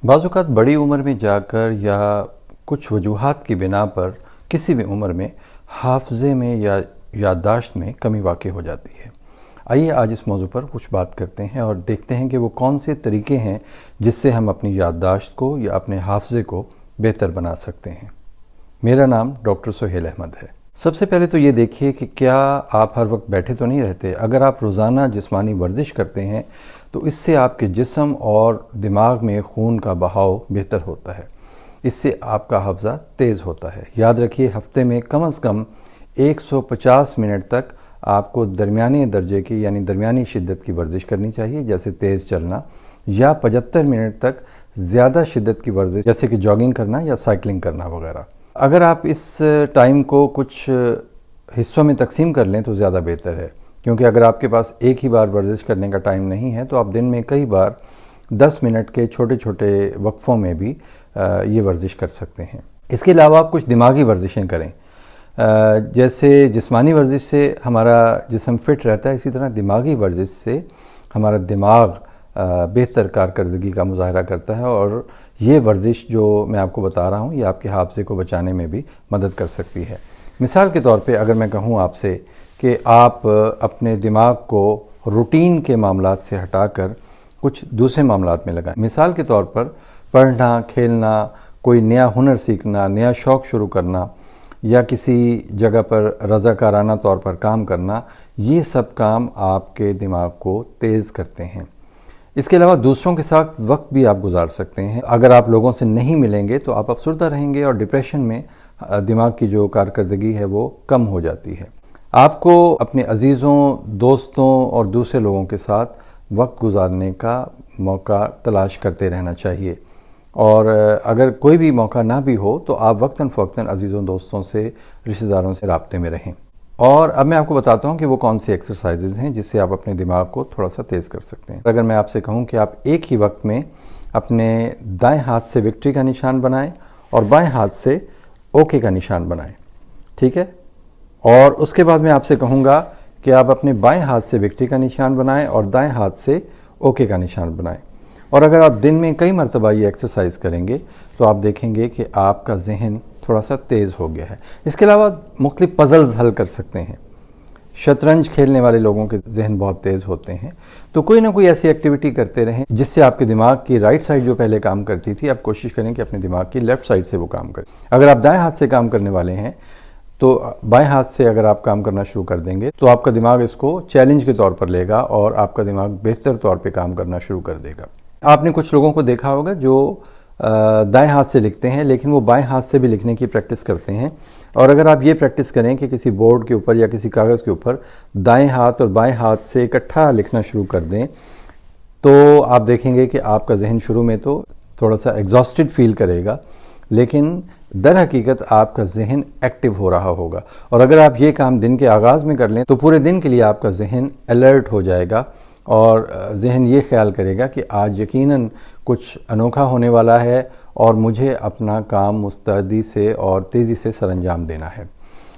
बाज़ औक़ात बड़ी उम्र में जाकर या कुछ वजूहात की बिना पर किसी भी उम्र में हाफ़ज़े में या याददाश्त में कमी वाक़ई हो जाती है। आइए आज इस मौजू पर कुछ बात करते हैं और देखते हैं कि वो कौन से तरीके हैं जिससे हम अपनी याददाश्त को या अपने हाफ़ज़े को बेहतर बना सकते हैं। मेरा नाम डॉक्टर सुहेल अहमद है। सबसे पहले तो ये देखिए कि क्या आप हर वक्त बैठे तो नहीं रहते। अगर आप रोज़ाना जिस्मानी वर्जिश करते हैं तो इससे आपके जिस्म और दिमाग में खून का बहाव बेहतर होता है। इससे आपका हाफ़ज़ा तेज़ होता है। याद रखिए, हफ़्ते में कम से कम 150 मिनट तक आपको दरमियानी दर्जे की यानी दरमियानी शिद्दत की वर्जिश करनी चाहिए, जैसे तेज़ चलना, या 75 मिनट तक ज़्यादा शिद्दत की वर्जिश जैसे कि जॉगिंग करना या साइकिलिंग करना वगैरह। अगर आप इस टाइम को कुछ हिस्सों में तकसीम कर लें तो ज़्यादा बेहतर है, क्योंकि अगर आपके पास एक ही बार वर्जिश करने का टाइम नहीं है तो आप दिन में कई बार 10 मिनट के छोटे छोटे वक्फ़ों में भी ये वर्जिश कर सकते हैं। इसके अलावा आप कुछ दिमागी वर्जिशें करें। जैसे जिस्मानी वर्जिश से हमारा जिस्म फ़िट रहता है, इसी तरह दिमागी वर्जिश से हमारा दिमाग बेहतर कारकर्दगी का मुज़ाहरा करता है, और ये वर्जिश जो मैं आपको बता रहा हूँ ये आपके हाफ़ज़े को बचाने में भी मदद कर सकती है। मिसाल के तौर पे अगर मैं कहूँ आपसे कि आप अपने दिमाग को रूटीन के मामलात से हटाकर कुछ दूसरे मामलात में लगाएं। मिसाल के तौर पर पढ़ना, खेलना, कोई नया हुनर सीखना, नया शौक़ शुरू करना, या किसी जगह पर रज़ाकाराना तौर पर काम करना, ये सब काम आपके दिमाग को तेज़ करते हैं। इसके अलावा दूसरों के साथ वक्त भी आप गुजार सकते हैं। अगर आप लोगों से नहीं मिलेंगे तो आप अफसरदा रहेंगे और डिप्रेशन में दिमाग की जो कारकर्दगी है वो कम हो जाती है। आपको अपने अजीज़ों, दोस्तों और दूसरे लोगों के साथ वक्त गुजारने का मौका तलाश करते रहना चाहिए, और अगर कोई भी मौका ना भी हो तो आप वक्तन फ़वक्तन अजीज़ों, दोस्तों से, रिश्तेदारों से राब्ते में रहें। और अब मैं आपको बताता हूँ कि वो कौन सी एक्सरसाइजेज़ हैं जिससे आप अपने दिमाग को थोड़ा सा तेज़ कर सकते हैं। अगर मैं आपसे कहूँ कि आप एक ही वक्त में अपने दाएं हाथ से विक्ट्री का निशान बनाएं और बाएं हाथ से ओके का निशान बनाएं, ठीक है। और उसके बाद मैं आपसे कहूँगा कि आप अपने बाएं हाथ से विक्ट्री का निशान बनाएं और दाएं हाथ से ओके का निशान बनाएं। और अगर आप दिन में कई मरतबा ये एक्सरसाइज करेंगे तो आप देखेंगे कि आपका जहन थोड़ा सा तेज़ हो गया है। इसके अलावा मुख्तलिफ पज़ल्स हल कर सकते हैं। शतरंज खेलने वाले लोगों के जहन बहुत तेज़ होते हैं, तो कोई ना कोई ऐसी एक्टिविटी करते रहें जिससे आपके दिमाग की राइट साइड जो पहले काम करती थी, आप कोशिश करें कि अपने दिमाग की लेफ़्ट साइड से वो काम करें। अगर आप दाएं हाथ से काम करने वाले हैं तो बाएं हाथ से अगर आप काम करना शुरू कर देंगे तो आपका दिमाग इसको चैलेंज के तौर पर लेगा और आपका दिमाग बेहतर तौर पर काम करना शुरू कर देगा। आपने कुछ लोगों को देखा होगा जो दाएं हाथ से लिखते हैं, लेकिन वो बाएं हाथ से भी लिखने की प्रैक्टिस करते हैं। और अगर आप ये प्रैक्टिस करें कि किसी बोर्ड के ऊपर या किसी कागज़ के ऊपर दाएं हाथ और बाएं हाथ से इकट्ठा लिखना शुरू कर दें, तो आप देखेंगे कि आपका जहन शुरू में तो थोड़ा सा एग्जॉस्टेड फील करेगा, लेकिन दर हकीकत आपका जहन एक्टिव हो रहा होगा। और अगर आप ये काम दिन के आगाज़ में कर लें तो पूरे दिन के लिए आपका जहन अलर्ट हो जाएगा और जहन ये ख्याल करेगा कि आज यकीनन कुछ अनोखा होने वाला है और मुझे अपना काम मुस्तैदी से और तेज़ी से सरअंजाम देना है।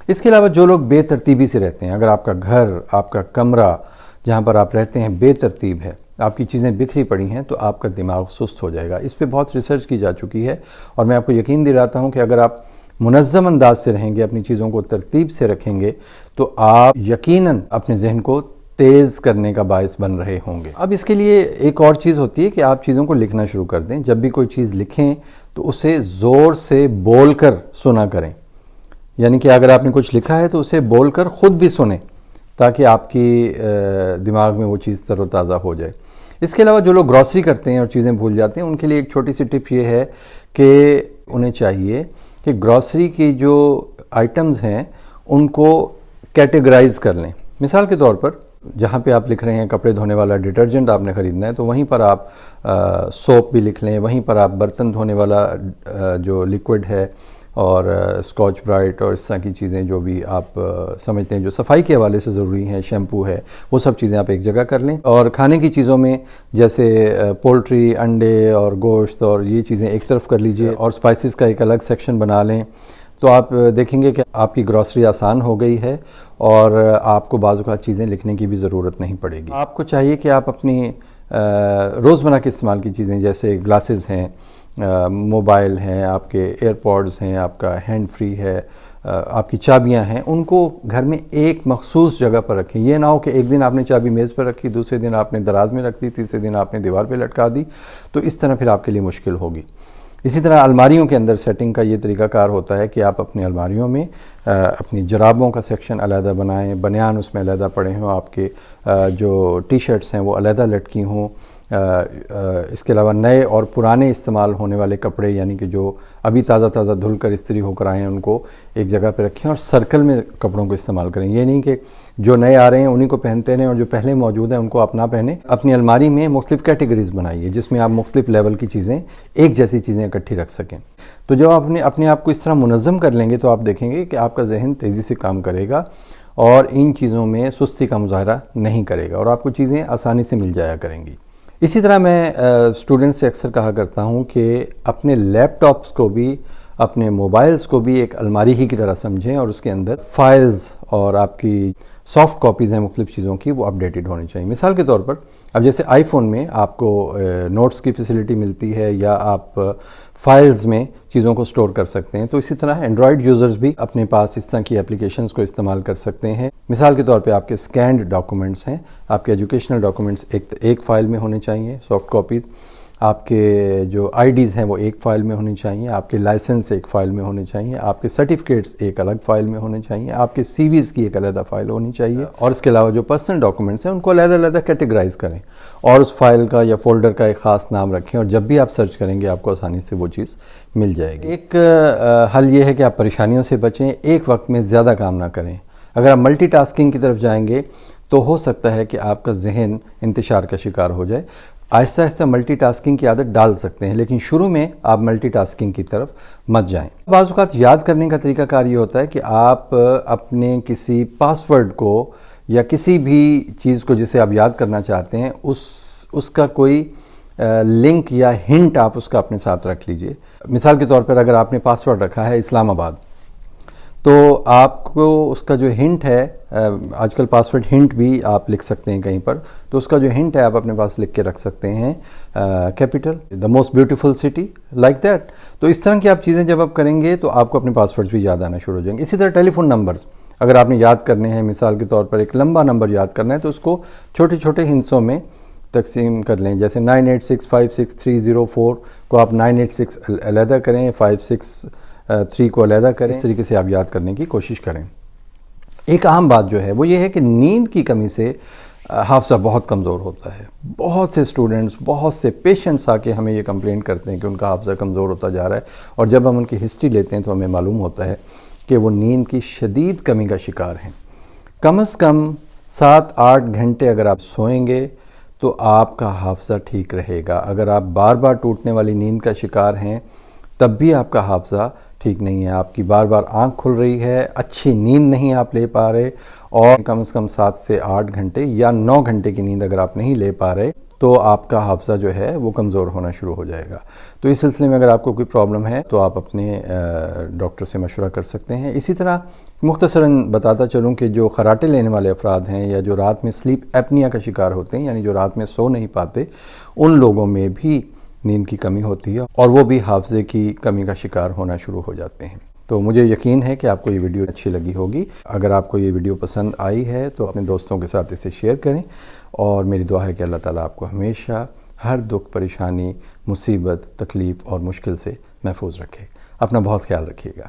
इसके अलावा जो लोग बेतरतीबी से रहते हैं, अगर आपका घर, आपका कमरा जहाँ पर आप रहते हैं बेतरतीब है, आपकी चीज़ें बिखरी पड़ी हैं, तो आपका दिमाग सुस्त हो जाएगा। इस पे बहुत रिसर्च की जा चुकी है और मैं आपको यकीन दिलाता हूँ कि अगर आप मुनज़्ज़म अंदाज से रहेंगे, अपनी चीज़ों को तरतीब से रखेंगे, तो आप यकीनन अपने जहन को तेज़ करने का बायस बन रहे होंगे। अब इसके लिए एक और चीज़ होती है कि आप चीज़ों को लिखना शुरू कर दें। जब भी कोई चीज़ लिखें तो उसे ज़ोर से बोलकर सुना करें, यानी कि अगर आपने कुछ लिखा है तो उसे बोलकर ख़ुद भी सुने, ताकि आपकी दिमाग में वो चीज़ तरोताज़ा हो जाए। इसके अलावा जो लोग ग्रॉसरी करते हैं और चीज़ें भूल जाते हैं, उनके लिए एक छोटी सी टिप ये है कि उन्हें चाहिए कि ग्रॉसरी की जो आइटम्स हैं उनको कैटेगराइज कर लें। मिसाल के तौर पर जहाँ पे आप लिख रहे हैं कपड़े धोने वाला डिटर्जेंट आपने ख़रीदना है, तो वहीं पर आप सोप भी लिख लें, वहीं पर आप बर्तन धोने वाला जो लिक्विड है और स्कॉच ब्राइट और इस तरह की चीज़ें जो भी आप समझते हैं जो सफाई के हवाले से ज़रूरी हैं, शैम्पू है, वो सब चीज़ें आप एक जगह कर लें। और खाने की चीज़ों में जैसे पोल्ट्री, अंडे और गोश्त और ये चीज़ें एक तरफ कर लीजिए और स्पाइसेस का एक अलग सेक्शन बना लें, तो आप देखेंगे कि आपकी ग्रॉसरी आसान हो गई है और आपको बाज़ औक़ात चीज़ें लिखने की भी ज़रूरत नहीं पड़ेगी। आपको चाहिए कि आप अपनी روزمرہ کے استعمال کی چیزیں جیسے گلاسز ہیں، موبائل ہیں، آپ کے ایئر پوڈز ہیں، آپ کا ہینڈ فری ہے، آپ کی چابیاں ہیں، ان کو گھر میں ایک مخصوص جگہ پر رکھیں۔ یہ نہ ہو کہ ایک دن آپ نے چابی میز پر رکھی، دوسرے دن آپ نے دراز میں رکھ دی، تیسرے دن آپ نے دیوار پہ لٹکا دی، تو اس طرح پھر آپ کے لیے مشکل ہوگی۔ اسی طرح الماریوں کے اندر سیٹنگ کا یہ طریقہ کار ہوتا ہے کہ آپ اپنی الماریوں میں اپنی جرابوں کا سیکشن علیحدہ بنائیں، بنیان اس میں علیحدہ پڑے ہوں، آپ کے جو ٹی شرٹس ہیں وہ علیحدہ لٹکی ہوں۔ اس کے علاوہ نئے اور پرانے استعمال ہونے والے کپڑے، یعنی کہ جو ابھی تازہ تازہ دھل کر استری ہو کر آئے ہیں، ان کو ایک جگہ پہ رکھیں اور سرکل میں کپڑوں کو استعمال کریں۔ یہ نہیں کہ جو نئے آ رہے ہیں انہی کو پہنتے رہیں اور جو پہلے موجود ہیں ان کو آپ نہ پہنیں۔ اپنی الماری میں مختلف کیٹیگریز بنائیے جس میں آپ مختلف لیول کی چیزیں، ایک جیسی چیزیں اکٹھی رکھ سکیں۔ تو جب آپ اپنے آپ کو اس طرح منظم کر لیں گے تو آپ دیکھیں گے کہ آپ کا ذہن تیزی سے کام کرے گا اور ان چیزوں میں سستی کا مظاہرہ نہیں کرے گا اور آپ کو چیزیں آسانی سے مل جایا کریں گی۔ اسی طرح میں اسٹوڈنٹ سے اکثر کہا کرتا ہوں کہ اپنے لیپ ٹاپس کو بھی، اپنے موبائلز کو بھی ایک الماری ہی کی طرح سمجھیں اور اس کے اندر فائلز اور آپ کی سافٹ کاپیز ہیں مختلف چیزوں کی، وہ اپڈیٹڈ ہونی چاہیے۔ مثال کے طور پر اب جیسے آئی فون میں آپ کو نوٹس کی فیسلٹی ملتی ہے یا آپ فائلز میں چیزوں کو سٹور کر سکتے ہیں، تو اسی طرح اینڈرائڈ یوزرز بھی اپنے پاس اس طرح کی اپلیکیشنز کو استعمال کر سکتے ہیں۔ مثال کے طور پہ آپ کے سکینڈ ڈاکومنٹس ہیں، آپ کے ایجوکیشنل ڈاکومنٹس ایک فائل میں ہونے چاہیے، سافٹ کاپیز، آپ کے جو آئی ڈیز ہیں وہ ایک فائل میں ہونی چاہیے، آپ کے لائسنس ایک فائل میں ہونے چاہیے، آپ کے سرٹیفکیٹس ایک الگ فائل میں ہونے چاہیے، آپ کے سی ویز کی ایک علیحدہ فائل ہونی چاہیے، اور اس کے علاوہ جو پرسنل ڈاکومنٹس ہیں ان کو علیحدہ علیحدہ کیٹیگرائز کریں اور اس فائل کا یا فولڈر کا ایک خاص نام رکھیں، اور جب بھی آپ سرچ کریں گے آپ کو آسانی سے وہ چیز مل جائے گی۔ ایک حل یہ ہے کہ آپ پریشانیوں سے بچیں، ایک وقت میں زیادہ کام نہ کریں۔ اگر آپ ملٹی ٹاسکنگ کی طرف جائیں گے تو ہو سکتا ہے کہ آپ کا ذہن انتشار کا شکار ہو جائے۔ آہستہ آہستہ ملٹی ٹاسکنگ کی عادت ڈال سکتے ہیں، لیکن شروع میں آپ ملٹی ٹاسکنگ کی طرف مت جائیں۔ بعض اوقات یاد کرنے کا طریقہ کار یہ ہوتا ہے کہ آپ اپنے کسی پاس ورڈ کو یا کسی بھی چیز کو جسے آپ یاد کرنا چاہتے ہیں اس کا کوئی لنک یا ہنٹ آپ اس کا اپنے ساتھ رکھ لیجئے۔ مثال کے طور پر اگر آپ نے پاس ورڈ رکھا ہے اسلام آباد، تو آپ کو اس کا جو ہنٹ ہے، آج کل پاسورڈ ہنٹ بھی آپ لکھ سکتے ہیں کہیں پر، تو اس کا جو ہنٹ ہے آپ اپنے پاس لکھ کے رکھ سکتے ہیں، capital, the most beautiful city, like that. تو اس طرح کی آپ چیزیں جب آپ کریں گے تو آپ کو اپنے پاسورڈز بھی یاد آنا شروع ہو جائیں گے۔ اسی طرح ٹیلی فون نمبرز اگر آپ نے یاد کرنے ہیں، مثال کے طور پر ایک لمبا نمبر یاد کرنا ہے تو اس کو چھوٹے چھوٹے ہنسوں میں تقسیم کر لیں، جیسے 98656304 کو آپ 986 علیحدہ کریں، 563 کو علیحدہ کریں، اس طریقے سے آپ یاد کرنے کی کوشش کریں۔ ایک اہم بات جو ہے وہ یہ ہے کہ نیند کی کمی سے حافظہ بہت کمزور ہوتا ہے۔ بہت سے اسٹوڈنٹس، بہت سے پیشنٹس آ کے ہمیں یہ کمپلین کرتے ہیں کہ ان کا حافظہ کمزور ہوتا جا رہا ہے، اور جب ہم ان کی ہسٹری لیتے ہیں تو ہمیں معلوم ہوتا ہے کہ وہ نیند کی شدید کمی کا شکار ہیں۔ کم از کم 7-8 گھنٹے اگر آپ سوئیں گے تو آپ کا حافظہ ٹھیک رہے گا۔ اگر آپ بار بار ٹوٹنے والی نیند کا شکار ہیں تب بھی آپ کا حافظہ ٹھیک نہیں ہے، آپ کی بار بار آنکھ کھل رہی ہے، اچھی نیند نہیں آپ لے پا رہے، اور کم از کم 7 سے 8 گھنٹے یا 9 گھنٹے کی نیند اگر آپ نہیں لے پا رہے تو آپ کا حافظہ جو ہے وہ کمزور ہونا شروع ہو جائے گا۔ تو اس سلسلے میں اگر آپ کو کوئی پرابلم ہے تو آپ اپنے ڈاکٹر سے مشورہ کر سکتے ہیں۔ اسی طرح مختصراً بتاتا چلوں کہ جو خراٹے لینے والے افراد ہیں یا جو رات میں سلیپ ایپنیا کا شکار ہوتے ہیں، یعنی جو رات میں سو نہیں پاتے، ان لوگوں میں بھی نیند کی کمی ہوتی ہے اور وہ بھی حافظے کی کمی کا شکار ہونا شروع ہو جاتے ہیں۔ تو مجھے یقین ہے کہ آپ کو یہ ویڈیو اچھی لگی ہوگی۔ اگر آپ کو یہ ویڈیو پسند آئی ہے تو اپنے دوستوں کے ساتھ اسے شیئر کریں، اور میری دعا ہے کہ اللہ تعالیٰ آپ کو ہمیشہ ہر دکھ، پریشانی، مصیبت، تکلیف اور مشکل سے محفوظ رکھے۔ اپنا بہت خیال رکھیے گا۔